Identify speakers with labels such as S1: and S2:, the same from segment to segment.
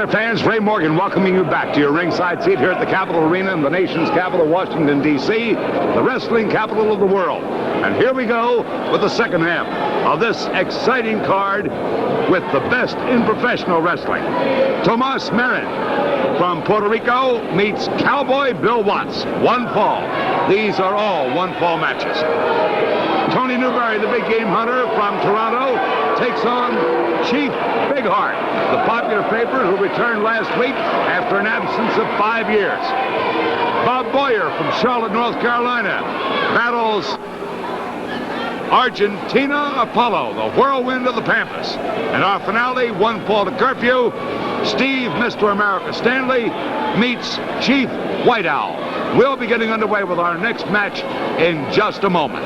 S1: there, fans. Ray Morgan welcoming you back to your ringside seat here at the Capitol Arena in the nation's capital, Washington, D.C., the wrestling capital of the world. And here we go with the second half of this exciting card with the best in professional wrestling. Tomas Marin from Puerto Rico meets Cowboy Bill Watts. One fall. These are all one-fall matches. Tony Newberry, the big game hunter from Toronto, takes on Chief Bigheart, the popular favorite who returned last week after an absence of 5 years. Bob Boyer from Charlotte, North Carolina, battles Argentina Apollo, the whirlwind of the Pampas. And our finale, one fall to curfew, Steve, Mr. America Stanlee, meets Chief White Owl. We'll be getting underway with our next match in just a moment.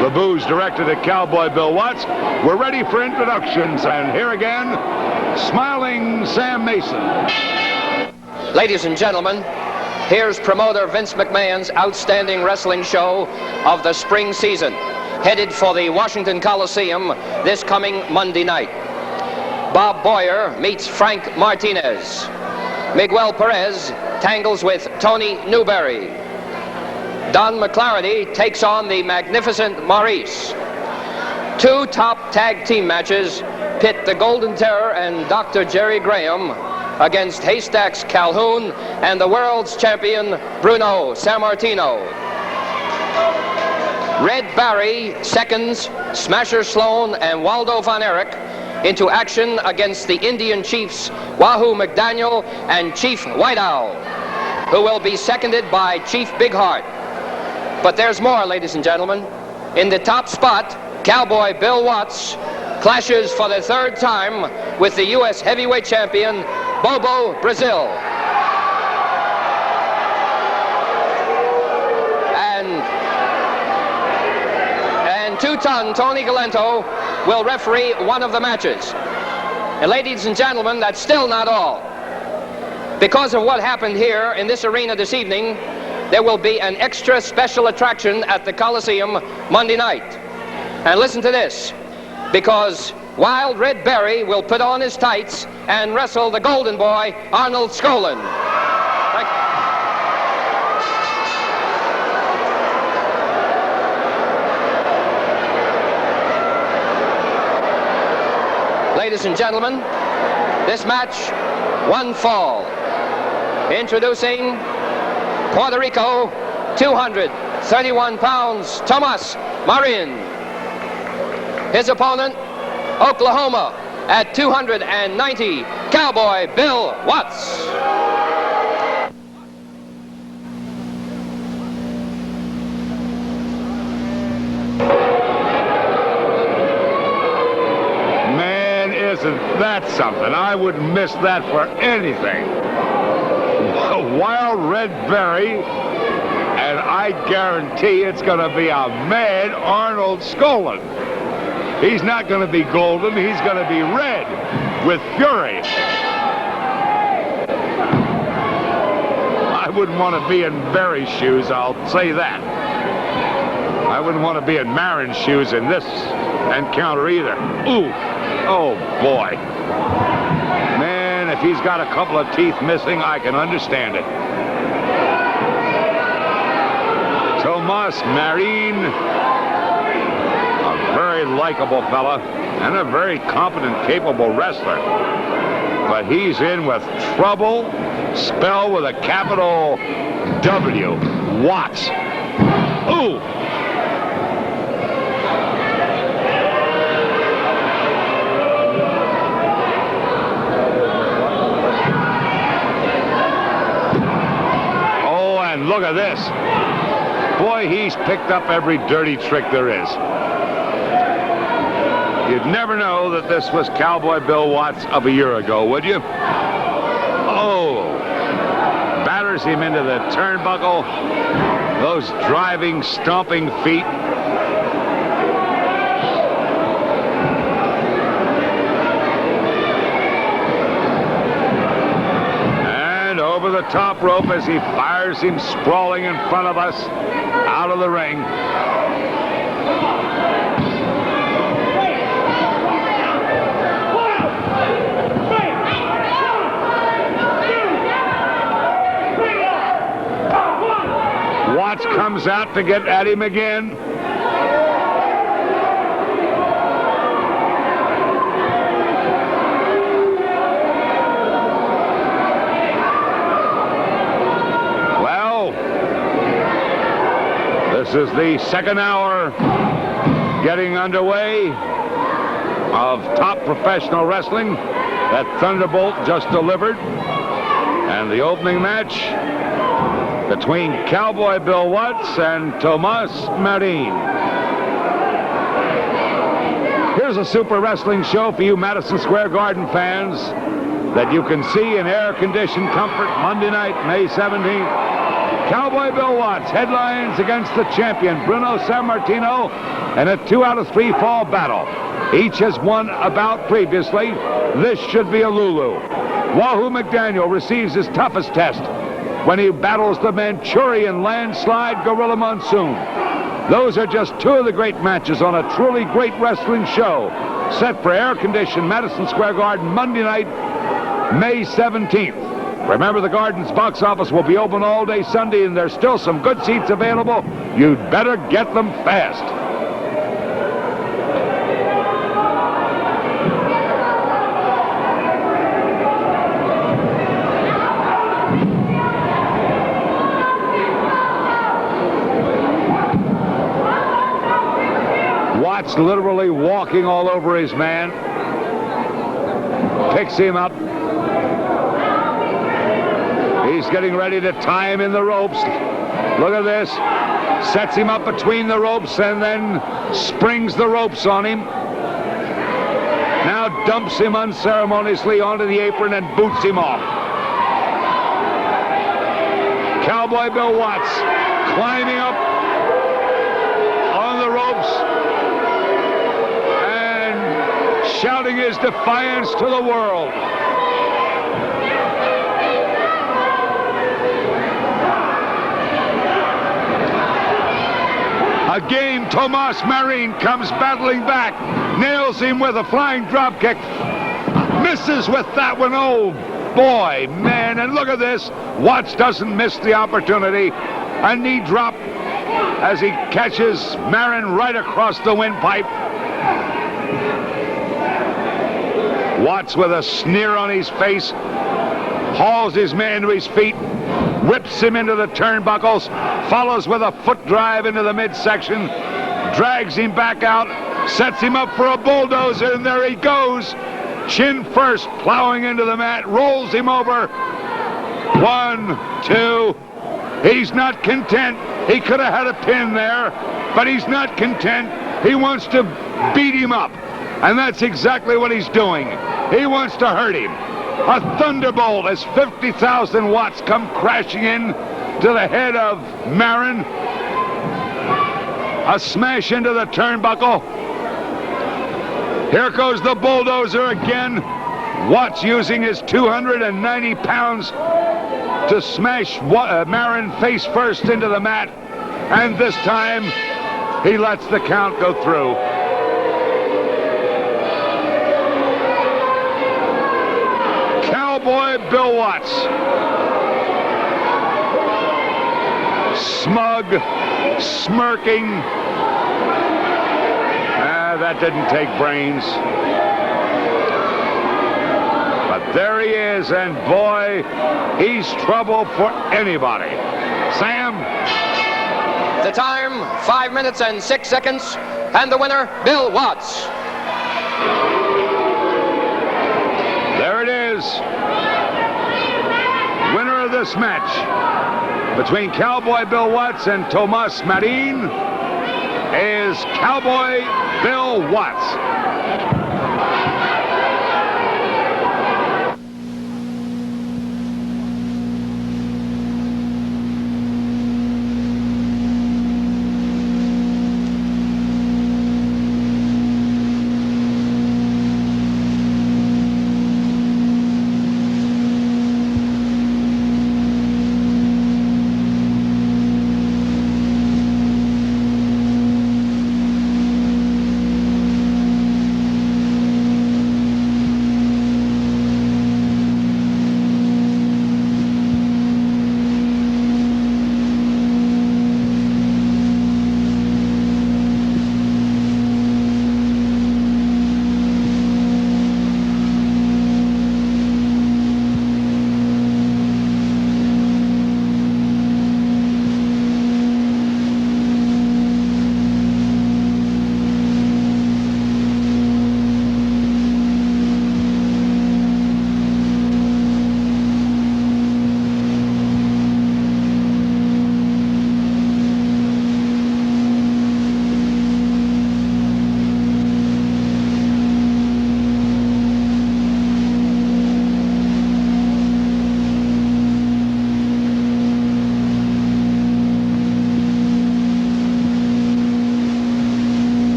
S1: The boos directed at Cowboy Bill Watts. We're ready for introductions, and here again, smiling Sam Mason.
S2: Ladies and gentlemen, here's promoter Vince McMahon's outstanding wrestling show of the spring season, headed for the Washington Coliseum this coming Monday night. Bob Boyer meets Frank Martinez. Miguel Perez tangles with Tony Newberry. Don McClarty takes on the magnificent Maurice. Two top tag team matches pit the Golden Terror and Dr. Jerry Graham against Haystacks Calhoun and the world's champion Bruno Sammartino. Red Barry seconds Smasher Sloan and Waldo Von Erich into action against the Indian chiefs Wahoo McDaniel and Chief White Owl, who will be seconded by Chief Bigheart. But there's more, ladies and gentlemen. In the top spot, Cowboy Bill Watts clashes for the third time with the U.S. heavyweight champion, Bobo Brazil. And two-ton Tony Galento will referee one of the matches. And ladies and gentlemen, that's still not all. Because of what happened here in this arena this evening, there will be an extra special attraction at the Coliseum Monday night. And listen to this, because Wild Red Berry will put on his tights and wrestle the Golden Boy, Arnold Skaaland. ladies and gentlemen, this match, one fall. Introducing Puerto Rico, 231 pounds, Tomas Marin. His opponent, Oklahoma, at 290, Cowboy Bill Watts.
S1: Man, isn't that something? I wouldn't miss that for anything. A wild red berry, and I guarantee it's going to be a mad Arnold Skolin. He's not going to be golden, he's going to be red with fury. I wouldn't want to be in Berry's shoes, I'll say that. I wouldn't want to be in Marin's shoes in this encounter either. Ooh, oh boy. Man, if he's got a couple of teeth missing, I can understand it. Tomas Marin, a very likable fella and a very competent, capable wrestler. But he's in with trouble, spelled with a capital W, Watts. Ooh! Oh, and look at this. Boy, he's picked up every dirty trick there is. You'd never know that this was Cowboy Bill Watts of a year ago, would you? Oh, batters him into the turnbuckle. Those driving, stomping feet. And over the top rope as he fires him sprawling in front of us, out of the ring. Watts comes out to get at him again. Well, this is the second hour getting underway of top professional wrestling that Thunderbolt just delivered. And the opening match between Cowboy Bill Watts and Tomas Marin. Here's a super wrestling show for you Madison Square Garden fans that you can see in air-conditioned comfort Monday night, May 17th. Cowboy Bill Watts headlines against the champion, Bruno Sammartino, in a 2-out-of-3 fall battle. Each has won a bout previously. This should be a Lulu. Wahoo McDaniel receives his toughest test when he battles the Manchurian landslide Gorilla Monsoon. Those are just two of the great matches on a truly great wrestling show set for air-conditioned Madison Square Garden Monday night, May 17th. Remember, the Garden's box office will be open all day Sunday, and there's still some good seats available. You'd better get them fast. Watts literally walking all over his man. Picks him up. He's getting ready to tie him in the ropes. Look at this. Sets him up between the ropes and then springs the ropes on him. Now dumps him unceremoniously onto the apron and boots him off. Cowboy Bill Watts climbing up on the ropes, shouting his defiance to the world. Again, Tomas Marin comes battling back, nails him with a flying drop kick, misses with that one. Oh boy, man, and look at this. Watts doesn't miss the opportunity. A knee drop as he catches Marin right across the windpipe. Watts, with a sneer on his face, hauls his man to his feet, whips him into the turnbuckles, follows with a foot drive into the midsection, drags him back out, sets him up for a bulldozer, and there he goes. Chin first, plowing into the mat, rolls him over. 1, 2. He's not content. He could have had a pin there, but he's not content. He wants to beat him up, and that's exactly what he's doing. He wants to hurt him. A thunderbolt as 50,000 watts come crashing in to the head of Marin. A smash into the turnbuckle. Here goes the bulldozer again. Watts using his 290 pounds to smash Marin face first into the mat. And this time, he lets the count go through. Cowboy Bill Watts. Smug, smirking. That didn't take brains. But there he is, and boy, he's trouble for anybody. Sam?
S2: The time, 5 minutes and 6 seconds, and the winner, Bill Watts.
S1: There it is. Winner of this match between Cowboy Bill Watts and Tomas Marin is Cowboy Bill Watts.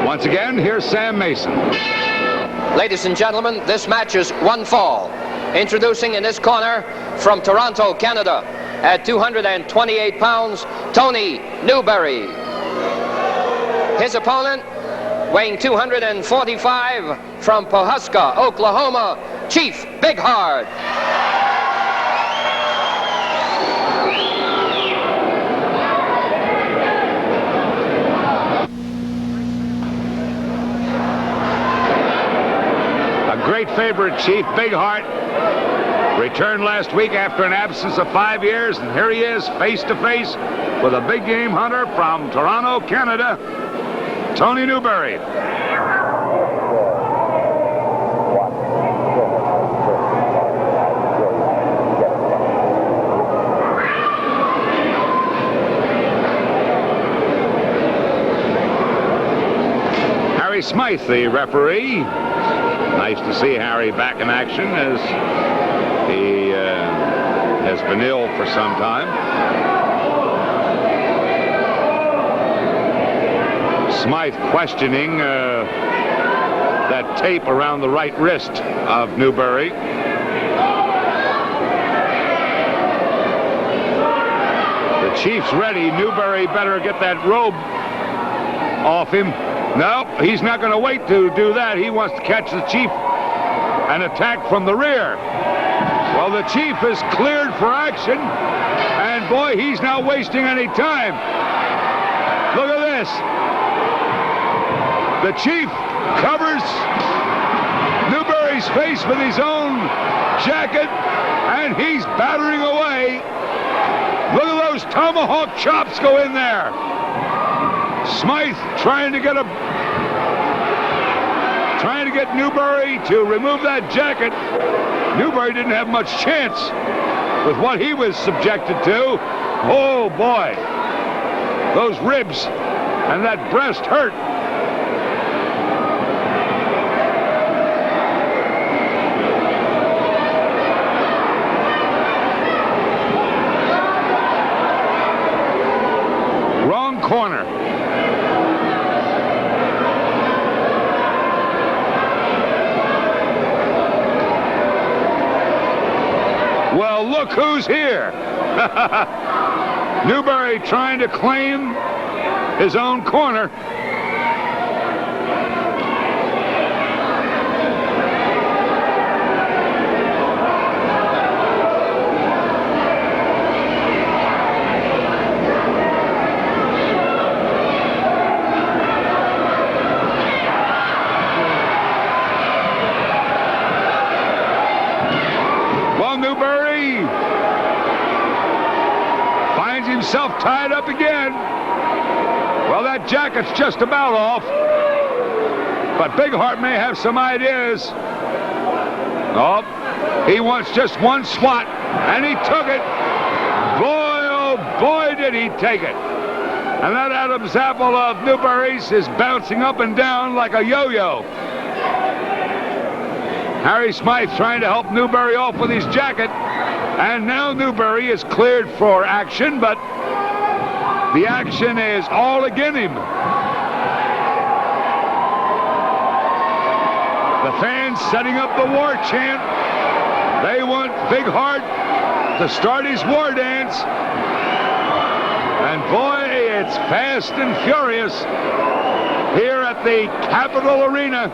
S1: Once again, here's Sam Mason.
S2: Ladies and gentlemen, this match is one fall. Introducing in this corner from Toronto, Canada, at 228 pounds, Tony Newberry. His opponent, weighing 245, from Pawhuska, Oklahoma, Chief Bighard.
S1: Great favorite, Chief Bighard, returned last week after an absence of 5 years, and here he is, face to face with a big game hunter from Toronto, Canada, Tony Newberry. Harry Smythe, the referee. Nice to see Harry back in action as he has been ill for some time. Smythe questioning that tape around the right wrist of Newberry. The Chief's ready. Newberry better get that robe off him. No, he's not going to wait to do that. He wants to catch the Chief and attack from the rear. Well, the Chief is cleared for action, and boy, he's not wasting any time. Look at this. The Chief covers Newberry's face with his own jacket, and he's battering away. Look at those tomahawk chops go in there. Smythe trying to get Newberry to remove that jacket. Newberry didn't have much chance with what he was subjected to. Oh boy, those ribs and that breast hurt. Wrong corner. Well, look who's here. Newberry trying to claim his own corner. Newberry finds himself tied up again. Well, that jacket's just about off, but Big Heart may have some ideas. Oh, he wants just one swat, and he took it. Boy, oh boy, did he take it. And that Adam's apple of Newberry's is bouncing up and down like a yo-yo. Harry Smythe trying to help Newberry off with his jacket. And now Newberry is cleared for action, but the action is all against him. The fans setting up the war chant. They want Big Heart to start his war dance. And boy, it's fast and furious here at the Capitol Arena.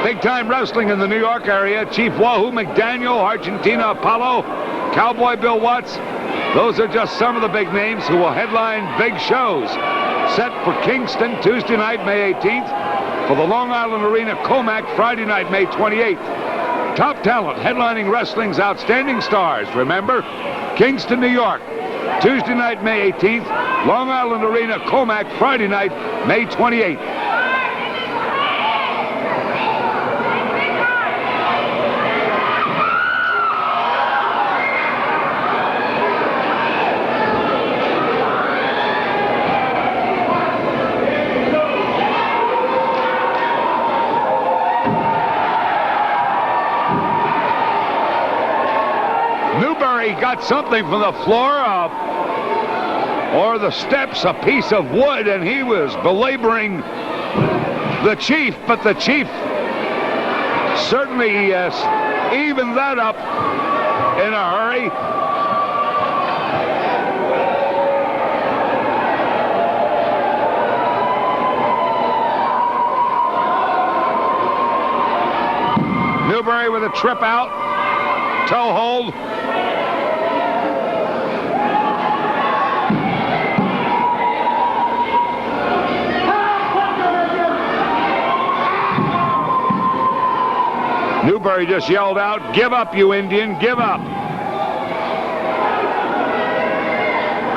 S1: Big-time wrestling in the New York area. Chief Wahoo McDaniel, Argentina Apollo, Cowboy Bill Watts. Those are just some of the big names who will headline big shows. Set for Kingston Tuesday night, May 18th. For the Long Island Arena, Comac, Friday night, May 28th. Top talent headlining wrestling's outstanding stars. Remember, Kingston, New York, Tuesday night, May 18th. Long Island Arena, Comac, Friday night, May 28th. Got something from the floor or the steps, a piece of wood, and he was belaboring the Chief, but the Chief certainly evened that up in a hurry. Newberry with a trip out, toe hold. Newberry just yelled out, "Give up, you Indian, give up."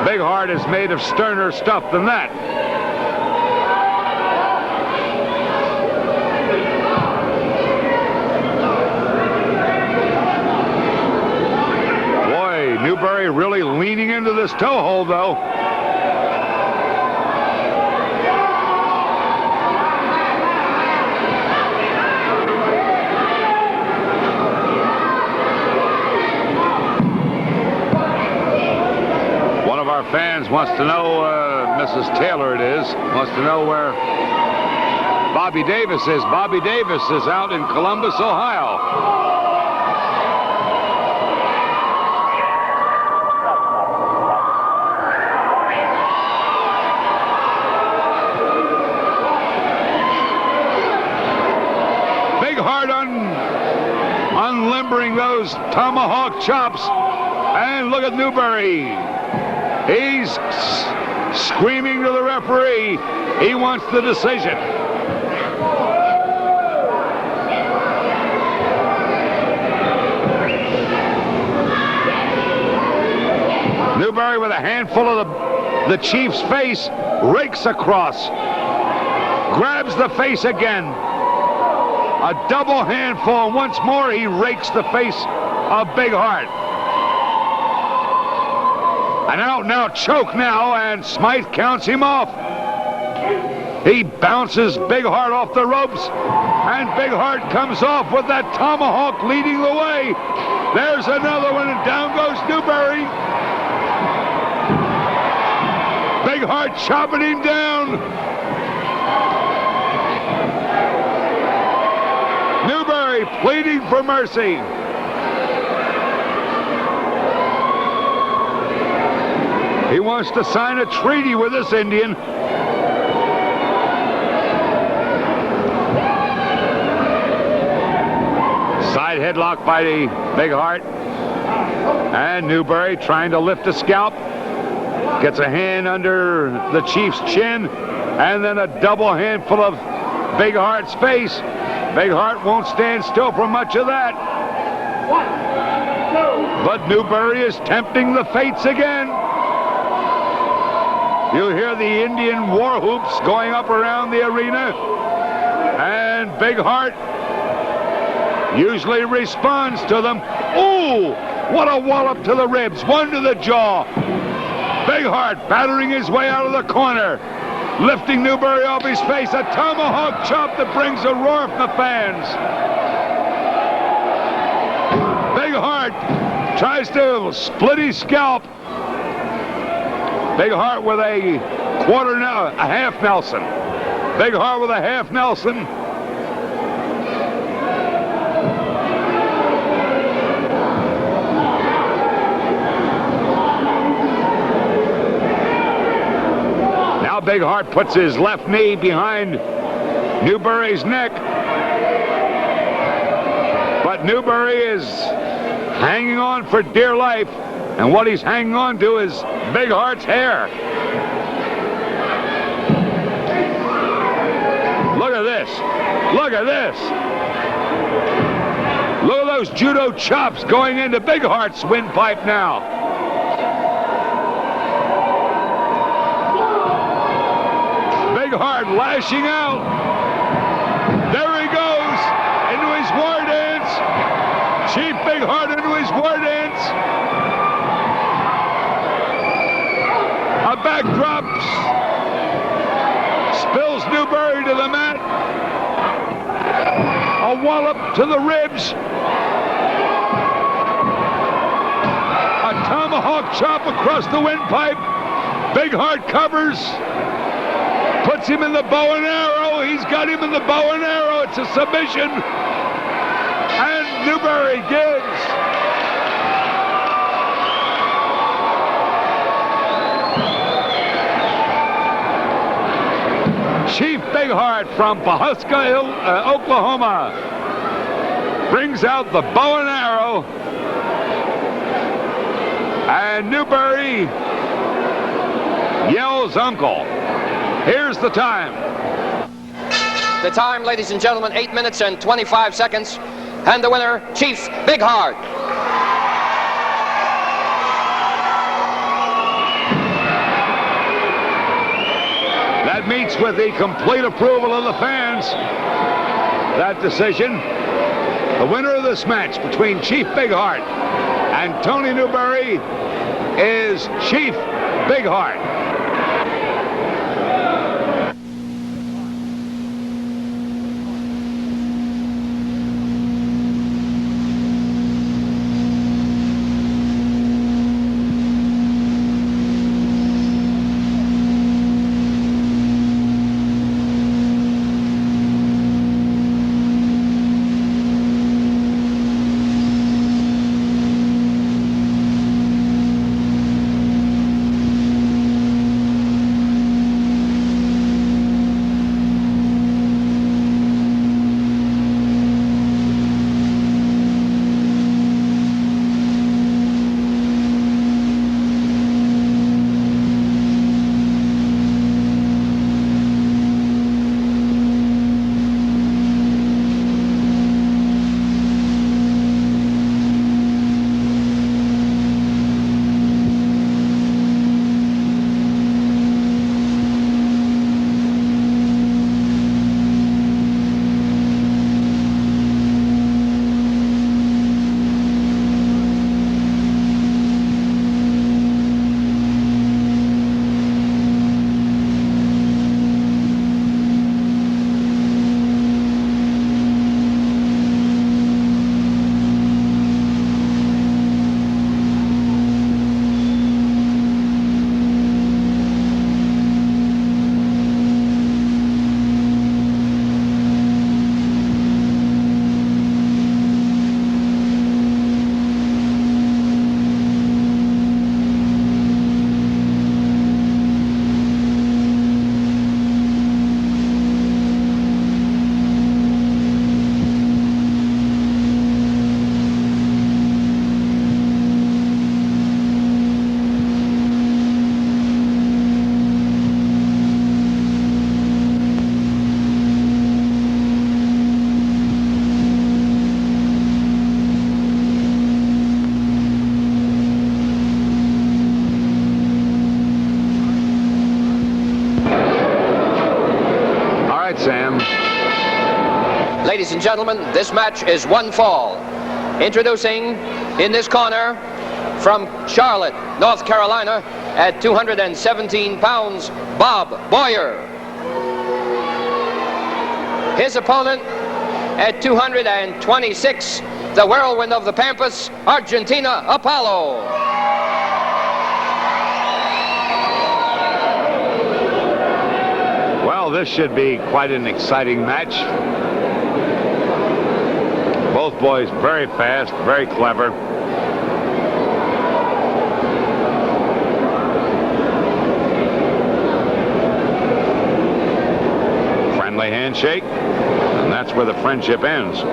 S1: Big Heart is made of sterner stuff than that. Boy, Newberry really leaning into this toe hold, though. fans wants to know, Mrs. Taylor it is, wants to know where Bobby Davis is. Bobby Davis is out in Columbus, Ohio. Unlimbering those tomahawk chops. And look at Newberry. He's screaming to the referee. He wants the decision. Newberry with a handful of the Chief's face, rakes across. Grabs the face again. A double handful, and once more he rakes the face of Big Heart. An out-and-out choke now, and Smythe counts him off. He bounces Big Heart off the ropes, and Big Heart comes off with that tomahawk leading the way. There's another one, and down goes Newberry. Big Heart chopping him down. Newberry pleading for mercy. He wants to sign a treaty with this Indian. Side headlock by the Big Heart. And Newberry trying to lift a scalp. Gets a hand under the Chief's chin. And then a double handful of Big Heart's face. Big Heart won't stand still for much of that. But Newberry is tempting the fates again. You hear the Indian war whoops going up around the arena. And Big Heart usually responds to them. Ooh, what a wallop to the ribs, one to the jaw. Big Heart battering his way out of the corner. Lifting Newberry off his face, a tomahawk chop that brings a roar from the fans. Big Heart tries to split his scalp. Big Heart with a half Nelson. Big Heart with a half Nelson. Big Heart puts his left knee behind Newberry's neck. But Newberry is hanging on for dear life. And what he's hanging on to is Big Heart's hair. Look at this. Look at this. Look at those judo chops going into Big Heart's windpipe now. Big Heart lashing out. There he goes into his war dance. Chief Big Heart into his war dance. A backdrop spills Newberry to the mat. A wallop to the ribs. A tomahawk chop across the windpipe. Big Heart covers. Puts him in the bow and arrow. He's got him in the bow and arrow. It's a submission. And Newberry gives. Chief Big Heart from Pawhuska, Oklahoma, brings out the bow and arrow. And Newberry yells uncle. Here's the time.
S2: The time, ladies and gentlemen, 8 minutes and 25 seconds. And the winner, Chief Big Heart.
S1: That meets with the complete approval of the fans. That decision. The winner of this match between Chief Big Heart and Tony Newberry is Chief Big Heart.
S2: and gentlemen, this match is one fall. Introducing in this corner from Charlotte, North Carolina, at 217 pounds, Bob Boyer. His opponent at 226, the whirlwind of the Pampas, Argentina Apollo.
S1: Well, this should be quite an exciting match. Both boys very fast, very clever. Friendly handshake, and that's where the friendship ends.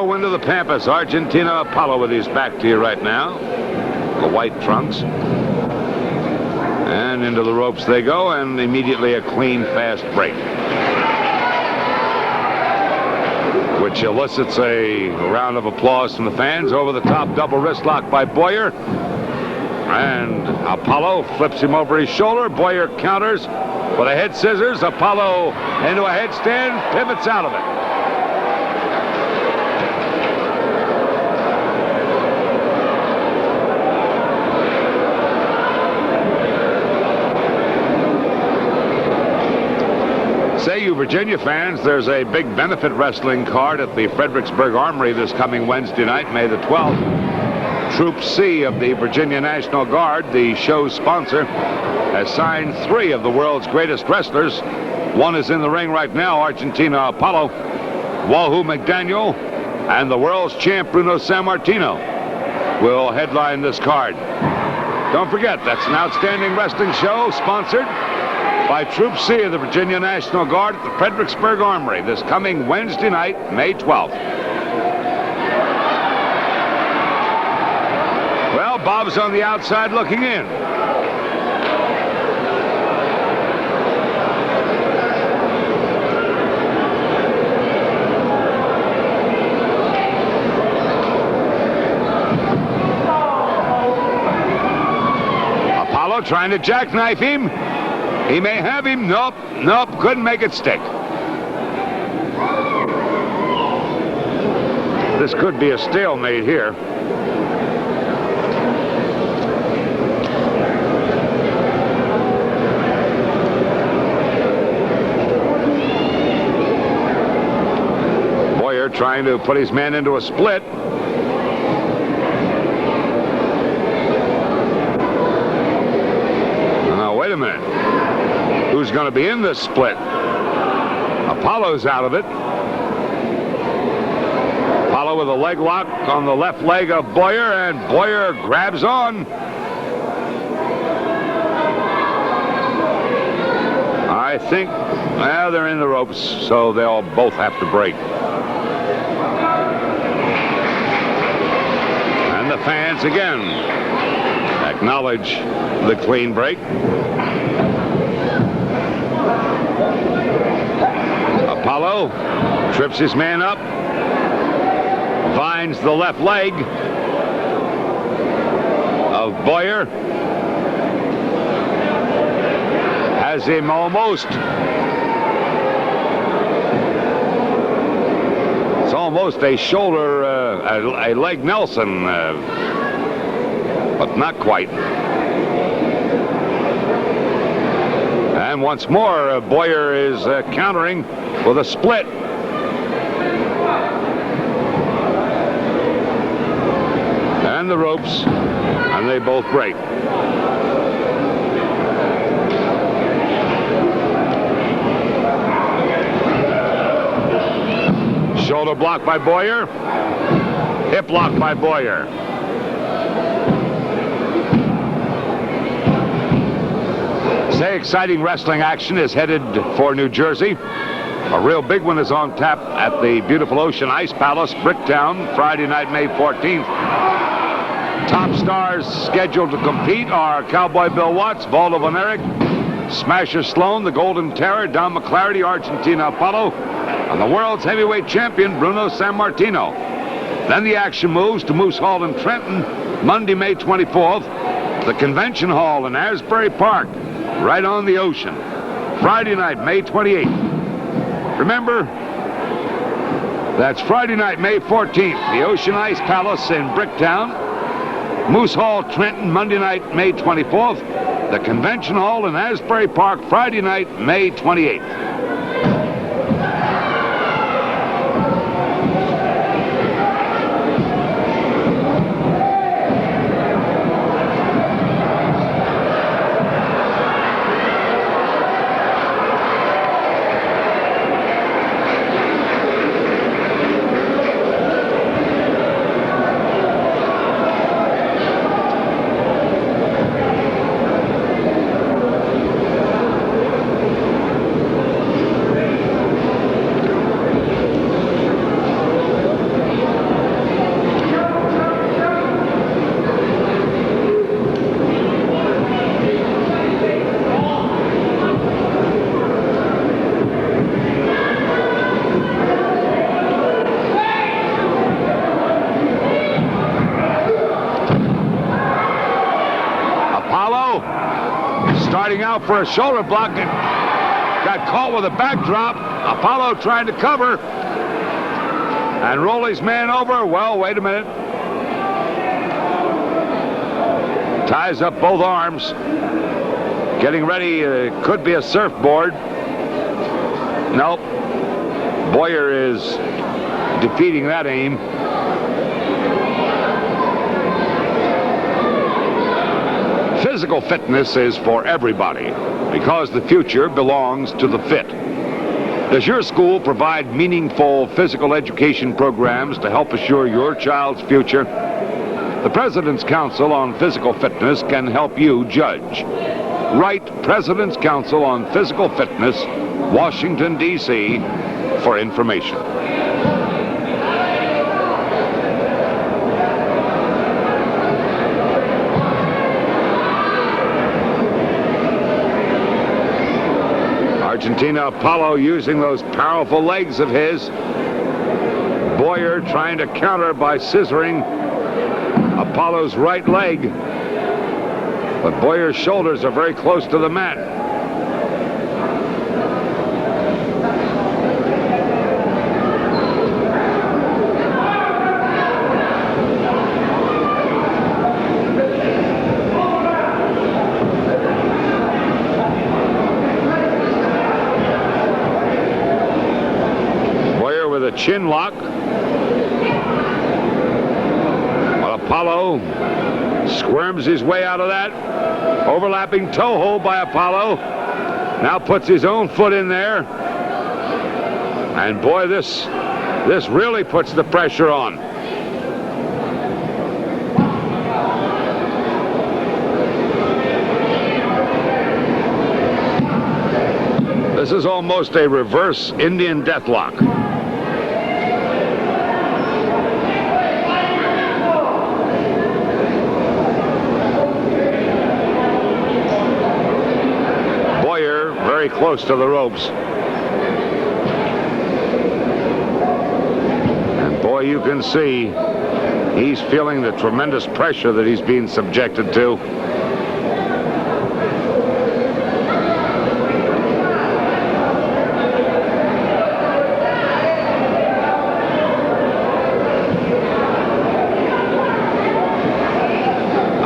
S1: Into the Pampas, Argentina Apollo with his back to you right now. The white trunks. And into the ropes they go, and immediately a clean, fast break. Which elicits a round of applause from the fans. Over the top double wrist lock by Boyer. And Apollo flips him over his shoulder. Boyer counters with a head scissors. Apollo into a headstand, pivots out of it. Say, you Virginia fans, there's a big benefit wrestling card at the Fredericksburg Armory this coming Wednesday night, May the 12th. Troop C of the Virginia National Guard, the show's sponsor, has signed 3 of the world's greatest wrestlers. One is in the ring right now, Argentina Apollo, Wahoo McDaniel, and the world's champ Bruno Sammartino will headline this card. Don't forget, that's an outstanding wrestling show sponsored by Troop C of the Virginia National Guard at the Fredericksburg Armory this coming Wednesday night, May 12th. Well, Bob's on the outside looking in. Apollo trying to jackknife him. He may have him. Nope, couldn't make it stick. This could be a stalemate here. Boyer trying to put his man into a split. Now, wait a minute. Who's going to be in this split? Apollo's out of it. Apollo with a leg lock on the left leg of Boyer, and Boyer grabs on. I think, well, they're in the ropes, so they'll both have to break. And the fans again acknowledge the clean break. Apollo trips his man up, vines the left leg of Boyer, has him almost. It's almost a shoulder, a leg Nelson, but not quite. And once more, Boyer is countering with a split. And the ropes, and they both break. Shoulder block by Boyer. Hip lock by Boyer. Say, exciting wrestling action is headed for New Jersey. A real big one is on tap at the beautiful Ocean Ice Palace, Bricktown, Friday night, May 14th. Top stars scheduled to compete are Cowboy Bill Watts, Waldo Von Erich, Smasher Sloan, the Golden Terror, Don McClarty, Argentina Apollo, and the world's heavyweight champion, Bruno Sammartino. Then the action moves to Moose Hall in Trenton, Monday, May 24th, the Convention Hall in Asbury Park, right on the ocean, Friday night, May 28th. Remember, that's Friday night, May 14th, the Ocean Ice Palace in Bricktown, Moose Hall, Trenton, Monday night, May 24th, the Convention Hall in Asbury Park, Friday night, May 28th. Starting out for a shoulder block and got caught with a backdrop. Apollo trying to cover and roll his man over. Well, wait a minute. Ties up both arms. Getting ready. Could be a surfboard. Nope. Boyer is defeating that aim. Physical fitness is for everybody because the future belongs to the fit. Does your school provide meaningful physical education programs to help assure your child's future? The President's Council on Physical Fitness can help you judge. Write President's Council on Physical Fitness, Washington, D.C. for information. Argentina Apollo using those powerful legs of his. Boyer trying to counter by scissoring Apollo's right leg. But Boyer's shoulders are very close to the mat. Chin lock. While Apollo squirms his way out of that. Overlapping toe hold by Apollo. Now puts his own foot in there. And boy, this really puts the pressure on. This is almost a reverse Indian deathlock. Very close to the ropes. And boy, you can see he's feeling the tremendous pressure that he's being subjected to.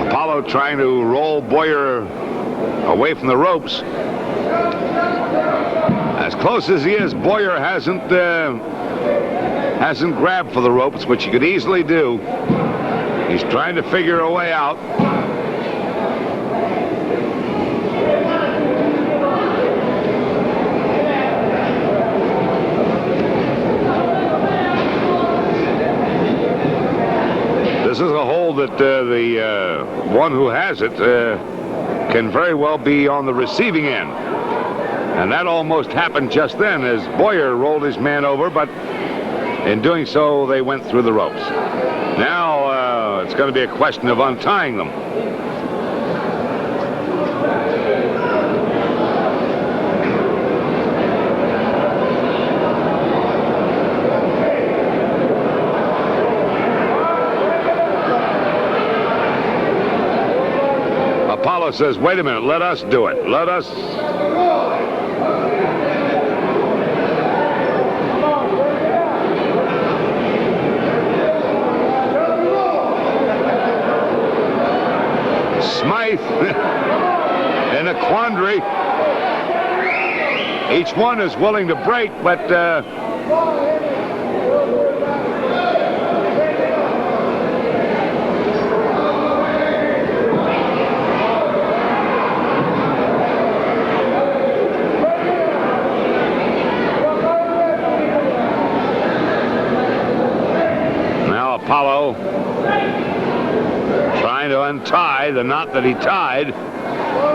S1: Apollo trying to roll Boyer away from the ropes. As close as he is, Boyer hasn't grabbed for the ropes, which he could easily do. He's trying to figure a way out. This is a hold that the one who has it can very well be on the receiving end. And that almost happened just then as Boyer rolled his man over, but in doing so, they went through the ropes. Now, it's going to be a question of untying them. Apollo says, wait a minute, let us do it. Let us. Smythe in a quandary. Each one is willing to break, but now Apollo trying to untie the knot that he tied.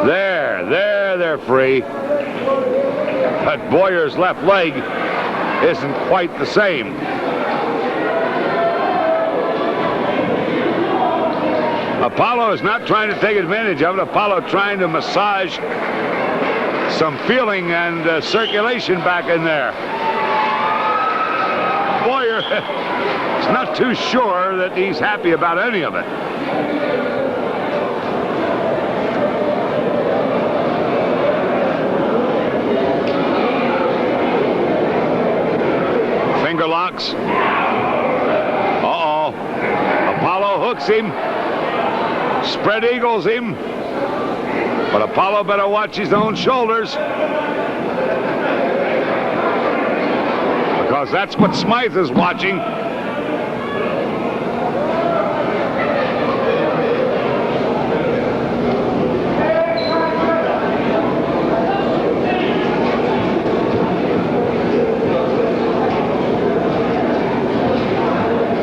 S1: They're free. But Boyer's left leg isn't quite the same. Apollo is not trying to take advantage of it. Apollo trying to massage some feeling and circulation back in there. Boyer is not too sure that he's happy about any of it. Finger locks. Uh-oh. Apollo hooks him. Spread eagles him. But Apollo better watch his own shoulders. Because that's what Smythe is watching.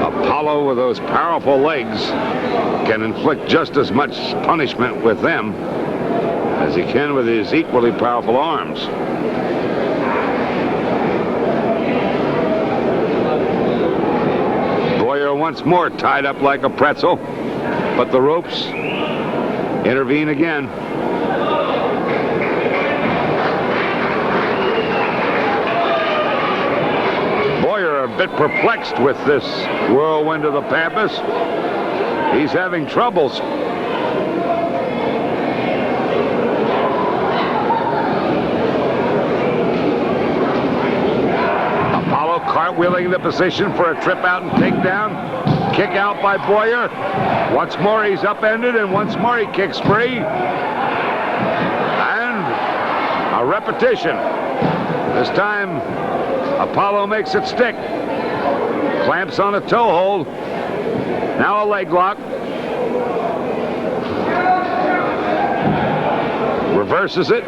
S1: Apollo, with those powerful legs, can inflict just as much punishment with them as he can with his equally powerful arms. Boyer once more tied up like a pretzel, but the ropes intervene again. Boyer a bit perplexed with this whirlwind of the Pampas. He's having troubles. Apollo cartwheeling the position for a trip out and takedown. Kick out by Boyer. Once more he's upended, and once more he kicks free. And a repetition. This time Apollo makes it stick. Clamps on a toe hold. Now a leg lock. Reverses it.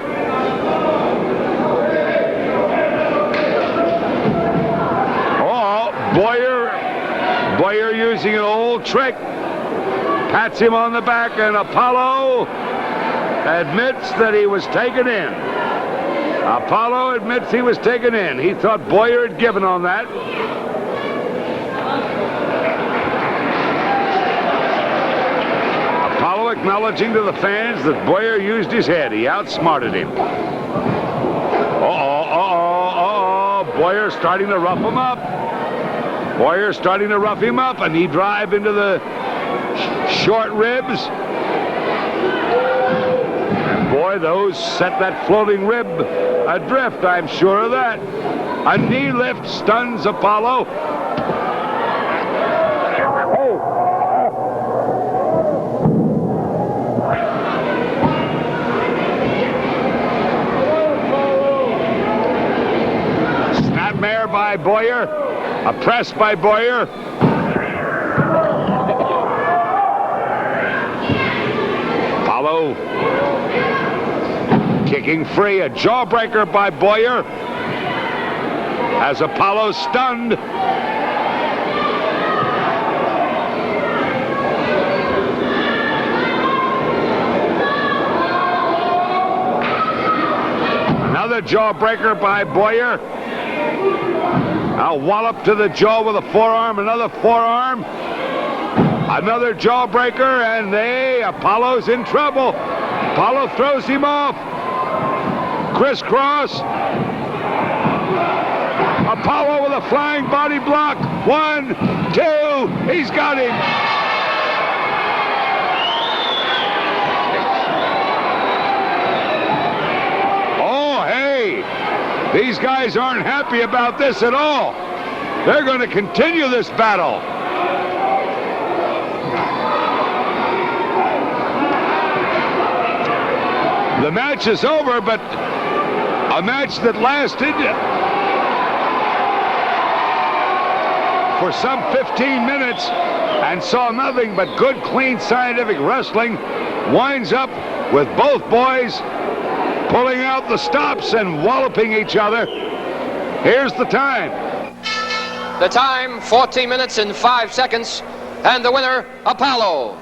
S1: Oh, Boyer using an old trick. Pats him on the back, and Apollo admits that he was taken in. Apollo admits he was taken in. He thought Boyer had given on that. Apollo acknowledging to the fans that Boyer used his head. He outsmarted him. Boyer starting to rough him up. Boyer starting to rough him up, and he drive into the short ribs. And boy, those set that floating rib adrift, I'm sure of that. A knee lift stuns Apollo. Snapmare by Boyer. A press by Boyer. Apollo kicking free. A jawbreaker by Boyer. As Apollo stunned. Another jawbreaker by Boyer. A wallop to the jaw with a forearm, another forearm. Another jawbreaker, and Apollo's in trouble. Apollo throws him off. Crisscross. Apollo with a flying body block. 1, 2, he's got him. These guys aren't happy about this at all. They're going to continue this battle. The match is over, but a match that lasted for some 15 minutes and saw nothing but good, clean, scientific wrestling winds up with both boys pulling out the stops and walloping each other. Here's the time.
S2: The time, 14 minutes and 5 seconds, and the winner, Apollo.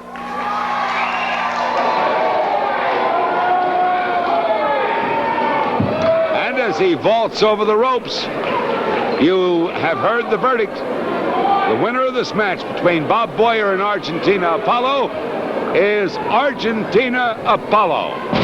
S1: And as he vaults over the ropes, you have heard the verdict. The winner of this match between Bob Boyer and Argentina Apollo is Argentina Apollo.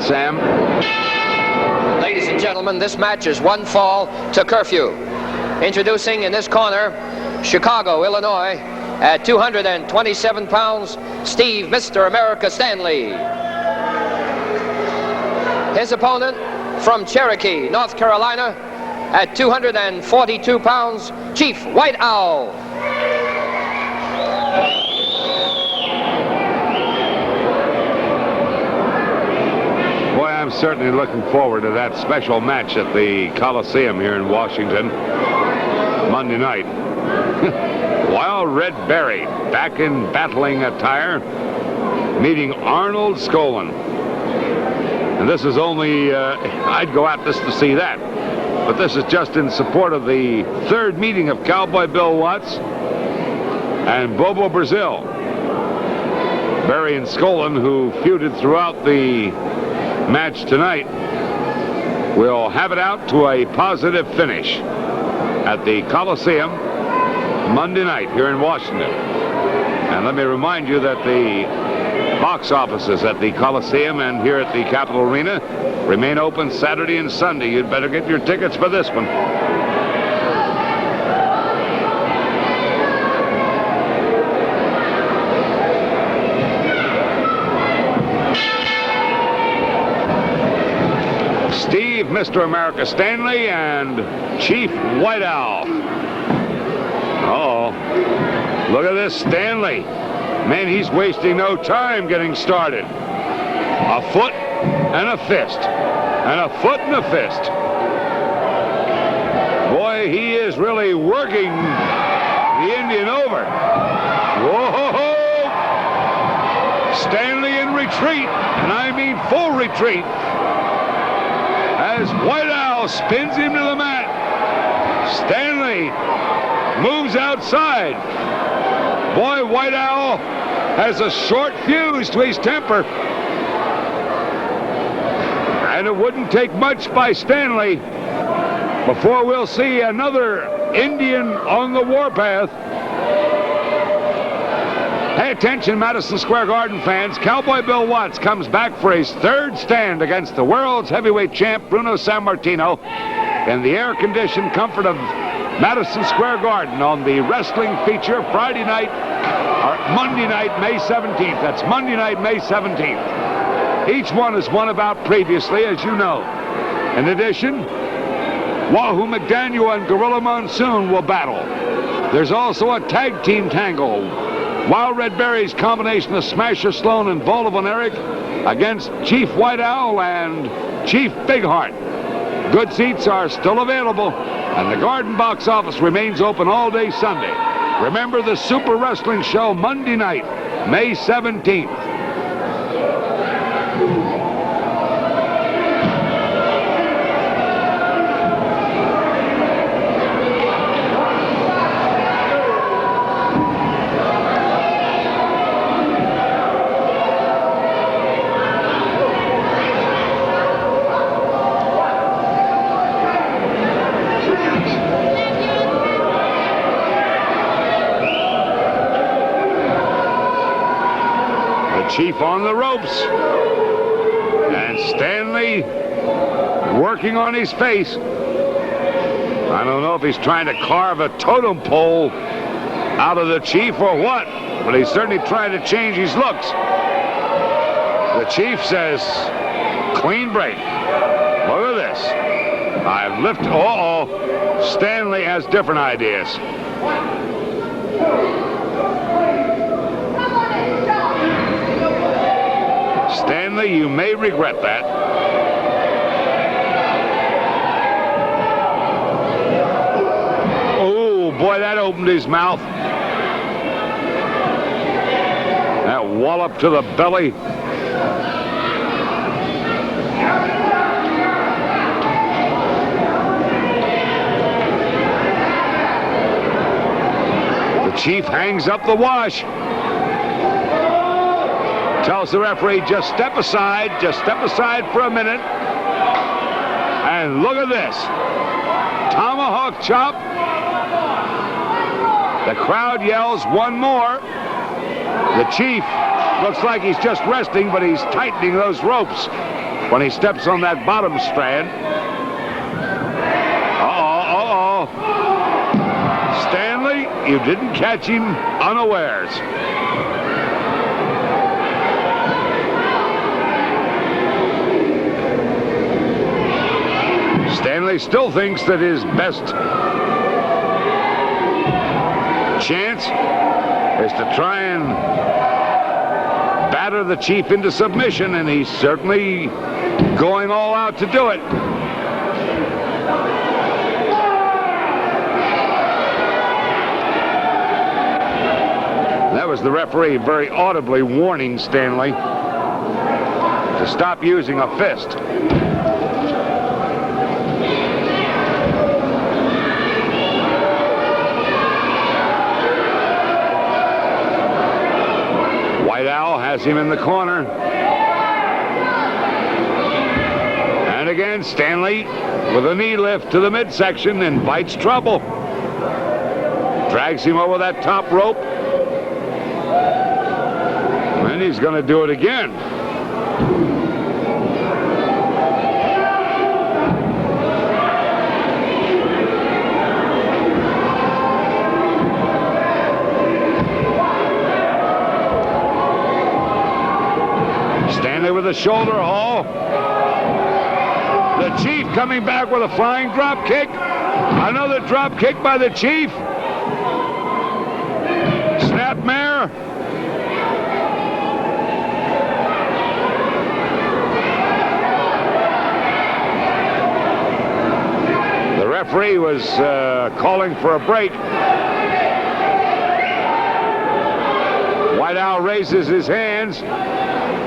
S1: Sam.
S2: Ladies and gentlemen, this match is one fall to curfew. Introducing in this corner, Chicago, Illinois, at 227 pounds, Steve Mr. America Stanlee. His opponent from Cherokee, North Carolina, at 242 pounds, Chief White Owl.
S1: I'm certainly looking forward to that special match at the Coliseum here in Washington Monday night. Wild Red Berry, back in battling attire, meeting Arnold Skolin. And this is only, I'd go out just to see that. But this is just in support of the third meeting of Cowboy Bill Watts and Bobo Brazil. Berry and Skolin, who feuded throughout the match tonight, will have it out to a positive finish at the Coliseum Monday night here in Washington. And let me remind you that the box offices at the Coliseum and here at the Capitol Arena remain open Saturday and Sunday. You'd better get your tickets for this one. Steve, Mr. America Stanlee, and Chief White Owl. Uh-oh. Look at this Stanlee. Man, he's wasting no time getting started. A foot and a fist. And a foot and a fist. Boy, he is really working the Indian over. Whoa! Stanlee in retreat, and I mean full retreat, as White Owl spins him to the mat. Stanlee moves outside. Boy, White Owl has a short fuse to his temper. And it wouldn't take much by Stanlee before we'll see another Indian on the warpath. Pay attention, Madison Square Garden fans. Cowboy Bill Watts comes back for his third stand against the world's heavyweight champ, Bruno Sammartino, in the air-conditioned comfort of Madison Square Garden on the wrestling feature Monday night, May 17th. That's Monday night, May 17th. Each one is one about previously, as you know. In addition, Wahoo McDaniel and Gorilla Monsoon will battle. There's also a tag team tangle. Wild Red Berry's combination of Smasher Sloan and Volvo and Eric against Chief White Owl and Chief Big Heart. Good seats are still available, and the Garden box office remains open all day Sunday. Remember the Super Wrestling Show Monday night, May 17th. Chief on the ropes, and Stanlee working on his face. I don't know if he's trying to carve a totem pole out of the Chief or what, but he's certainly trying to change his looks. The Chief says, clean break. Look at this. I've lifted. Stanlee has different ideas. Stanlee, you may regret that. Oh, boy, that opened his mouth. That wallop to the belly. The Chief hangs up the wash. Tells the referee, just step aside for a minute. And look at this. Tomahawk chop. The crowd yells one more. The Chief looks like he's just resting, but he's tightening those ropes when he steps on that bottom strand. Stanlee, you didn't catch him unawares. Stanlee still thinks that his best chance is to try and batter the Chief into submission, and he's certainly going all out to do it. That was the referee very audibly warning Stanlee to stop using a fist. White Owl has him in the corner. And again, Stanlee with a knee lift to the midsection invites trouble. Drags him over that top rope. And he's going to do it again. Stanlee with a shoulder haul. The Chief coming back with a flying drop kick. Another drop kick by the Chief. Snapmare. referee was calling for a break. White Owl raises his hands.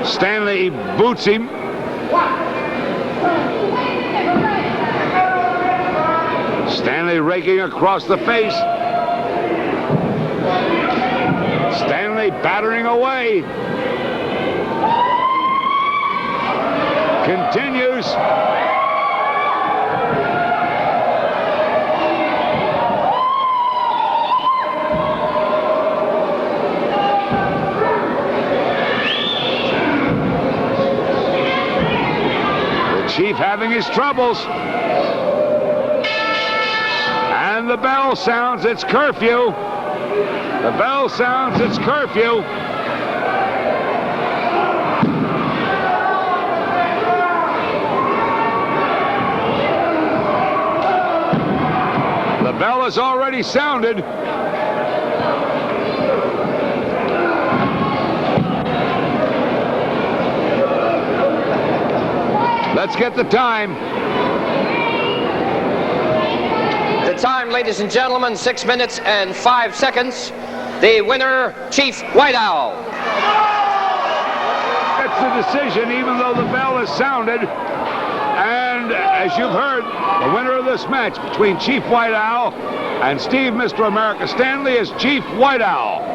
S1: Stanlee boots him. Stanlee raking across the face. Stanlee battering away. Continues. The Chief having his troubles. And the bell sounds its curfew. The bell sounds its curfew. The bell has already sounded. Let's get the time.
S2: The time, ladies and gentlemen, 6 minutes and 5 seconds. The winner, Chief White Owl.
S1: That's the decision, even though the bell has sounded. And as you've heard, the winner of this match between Chief White Owl and Steve Mr. America Stanlee is Chief White Owl.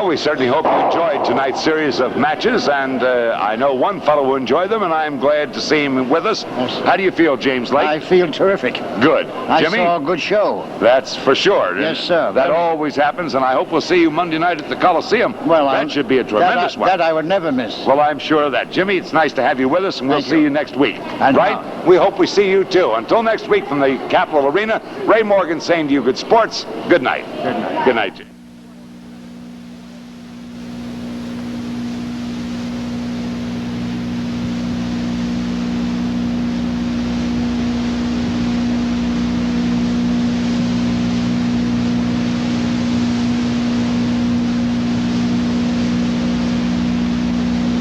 S1: We certainly hope you enjoyed tonight's series of matches, and I know one fellow who enjoyed them, and I'm glad to see him with us.
S3: Yes.
S1: How do you feel, James Lake?
S3: I feel terrific.
S1: Good.
S3: I
S1: Jimmy?
S3: saw a good show.
S1: That's for sure.
S3: Yes, sir.
S1: That always happens, and I hope we'll see you Monday night at the Coliseum.
S3: Well,
S1: that should be a tremendous one.
S3: That I would never miss.
S1: Well, I'm sure of that. Jimmy, it's nice to have you with us, and we'll see you next week.
S3: And
S1: right? We hope we see you, too. Until next week from the Capitol Arena, Ray Morgan saying to you good sports, good night.
S3: Good night.
S1: Good night, Jimmy.